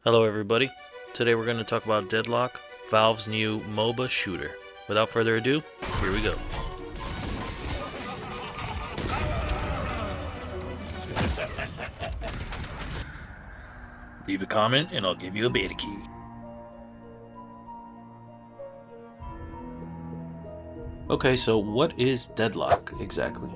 Hello everybody. Today we're going to talk about Deadlock, Valve's new Moba shooter. Without further ado, here we go. Leave a comment and I'll give you a beta key. Okay, so what is Deadlock exactly?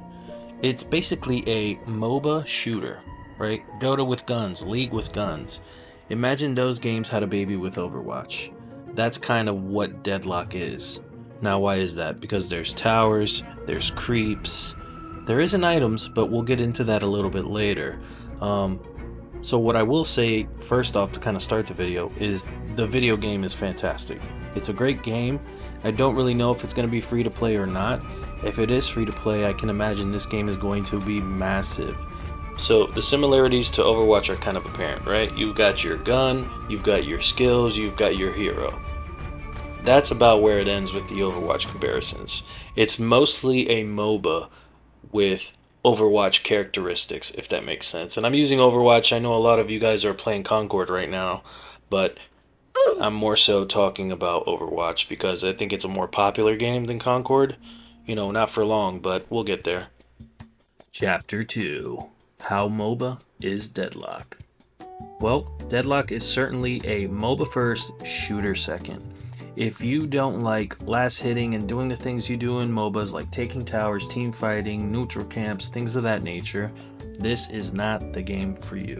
It's basically a MOBA shooter, right? Dota with guns, League with guns. Imagine those games had a baby with Overwatch. That's kind of what Deadlock is. Now, why is that? Because there's towers, there's creeps, there isn't items, but we'll get into that a little bit later. So what I will say first off to kind of start the video is the video game is fantastic. It's a great game. I don't really know if it's going to be free to play or not. If it is free to play, I can imagine this game is going to be massive. So the similarities to Overwatch are kind of apparent, right? You've got your gun, you've got your skills, you've got your hero. That's about where it ends with the Overwatch comparisons. It's mostly a MOBA with Overwatch characteristics, if that makes sense. And I'm using Overwatch. I know a lot of you guys are playing Concord right now, but I'm more so talking about Overwatch because I think it's a more popular game than Concord. You know, not for long, but we'll get there. Chapter 2: How MOBA is Deadlock. Well, Deadlock is certainly a MOBA first, shooter second. If you don't like last hitting and doing the things you do in MOBAs like taking towers, team fighting, neutral camps, things of that nature, this is not the game for you.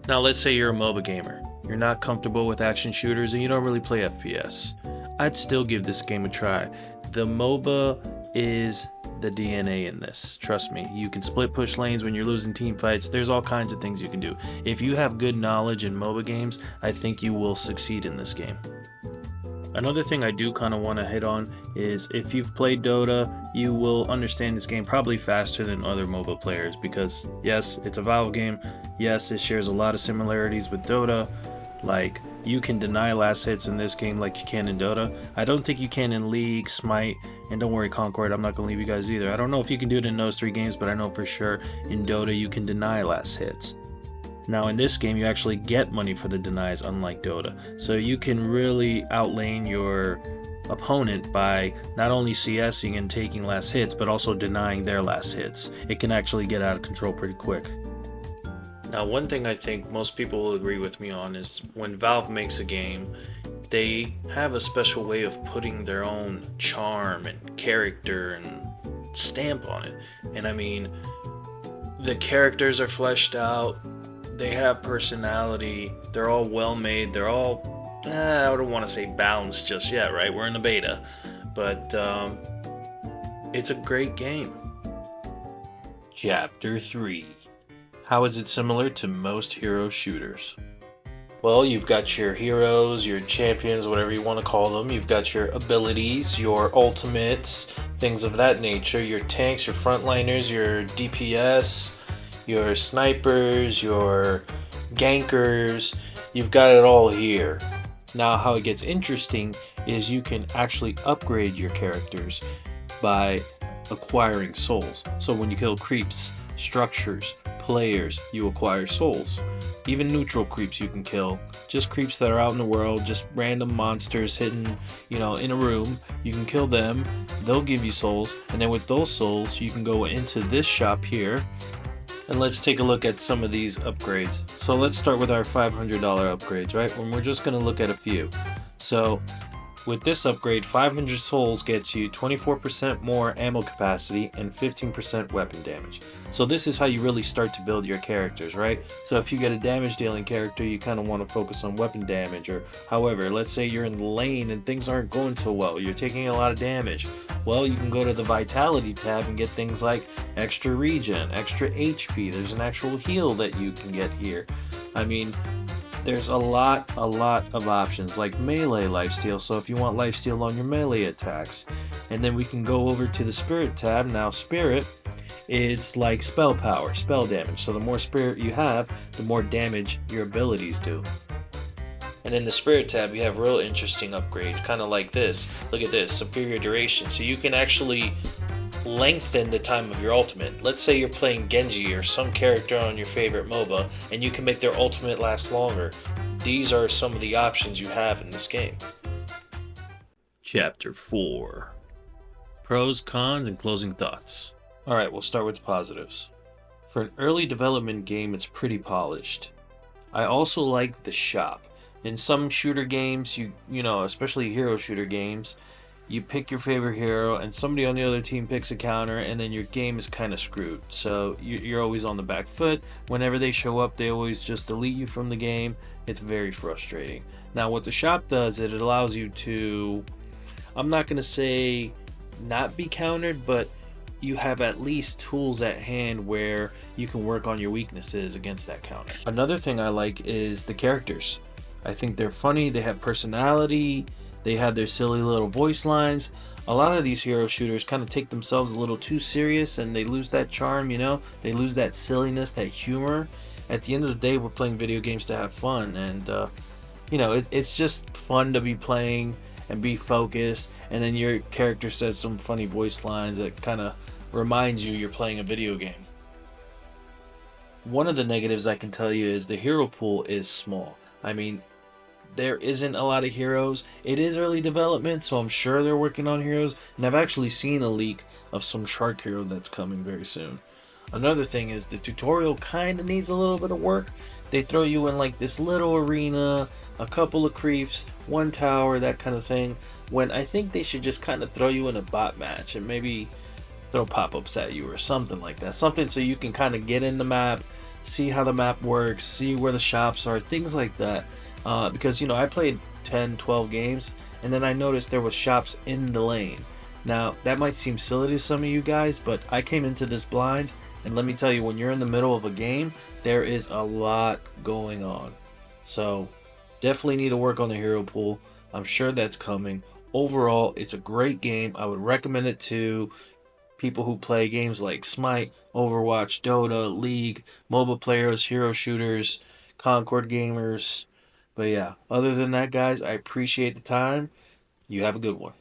Now let's say you're a MOBA gamer. You're not comfortable with action shooters and you don't really play FPS. I'd still give this game a try. The MOBA is the DNA in this. Trust me, you can split push lanes when you're losing team fights. There's all kinds of things you can do. If you have good knowledge in MOBA games, I think you will succeed in this game. Another thing I do kind of want to hit on is if you've played Dota, you will understand this game probably faster than other MOBA players because yes, it's a Valve game. Yes, it shares a lot of similarities with Dota. Like, you can deny last hits in this game like you can in Dota. I don't think you can in League, Smite, and don't worry Concord, I'm not going to leave you guys either. I don't know if you can do it in those three games, but I know for sure in Dota you can deny last hits. Now in this game you actually get money for the denies, unlike Dota. So you can really outlane your opponent by not only CSing and taking last hits, but also denying their last hits. It can actually get out of control pretty quick. Now one thing I think most people will agree with me on is when Valve makes a game, they have a special way of putting their own charm and character and stamp on it. And I mean, the characters are fleshed out, they have personality, they're all well made, they're all, I don't want to say balanced just yet, right? We're in a beta, but it's a great game. Chapter 3: How is it similar to most hero shooters? Well, you've got your heroes, your champions, whatever you want to call them. You've got your abilities, your ultimates, things of that nature, your tanks, your frontliners, your DPS, your snipers, your gankers. You've got it all here. Now how it gets interesting is you can actually upgrade your characters by acquiring souls. So when you kill creeps, structures, players, you acquire souls. Even neutral creeps you can kill. Just creeps that are out in the world, just random monsters hidden, in a room. You can kill them, they'll give you souls, and then with those souls you can go into this shop here. And let's take a look at some of these upgrades. So let's start with our $500 upgrades, right? And we're just going to look at a few. So with this upgrade, 500 souls gets you 24% more ammo capacity and 15% weapon damage. So this is how you really start to build your characters, right? So if you get a damage dealing character, you kind of want to focus on weapon damage. Or however, let's say you're in the lane and things aren't going so well, you're taking a lot of damage. Well, you can go to the Vitality tab and get things like extra regen, extra HP. There's an actual heal that you can get here. I mean, there's a lot of options like melee lifesteal, so if you want lifesteal on your melee attacks. And then we can go over to the spirit tab. Now spirit is like spell power, spell damage, so the more spirit you have, the more damage your abilities do. And in the spirit tab you have real interesting upgrades, kind of like this. Look at this, superior duration, so you can actually lengthen the time of your ultimate. Let's say you're playing Genji or some character on your favorite MOBA and you can make their ultimate last longer. these are some of the options you have in this game. Chapter 4: Pros, Cons, and Closing Thoughts. Alright, we'll start with the positives. For an early development game, it's pretty polished. I also like the shop. In some shooter games, you know, especially hero shooter games, you pick your favorite hero and somebody on the other team picks a counter and then your game is kind of screwed. So you're always on the back foot. Whenever they show up, they always just delete you from the game. It's very frustrating. Now what the shop does, it allows you to, I'm not going to say not be countered, but you have at least tools at hand where you can work on your weaknesses against that counter. Another thing I like is the characters. I think they're funny, they have personality, they have their silly little voice lines. A lot of these hero shooters kind of take themselves a little too serious and they lose that charm, you know? They lose that silliness, that humor. At the end of the day, we're playing video games to have fun, and you know, it's just fun to be playing and be focused, and then your character says some funny voice lines that kind of reminds you you're playing a video game. One of the negatives I can tell you is the hero pool is small. I mean, there isn't a lot of heroes. It is early development, so I'm sure they're working on heroes, and I've actually seen a leak of some shark hero that's coming very soon. Another thing is the tutorial kind of needs a little bit of work. They throw you in like this little arena, a couple of creeps, one tower, that kind of thing, when I think they should just kind of throw you in a bot match and maybe throw pop-ups at you or something like that. Something so you can kind of get in the map, see how the map works, see where the shops are, things like that. Because, you know, I played 10, 12 games, and then I noticed there was shops in the lane. Now, that might seem silly to some of you guys, but I came into this blind, and let me tell you, when you're in the middle of a game, there is a lot going on. So, definitely need to work on the hero pool. I'm sure that's coming. Overall, it's a great game. I would recommend it to people who play games like Smite, Overwatch, Dota, League, Moba players, hero shooters, Concord gamers. But yeah, other than that, guys, I appreciate the time. You have a good one.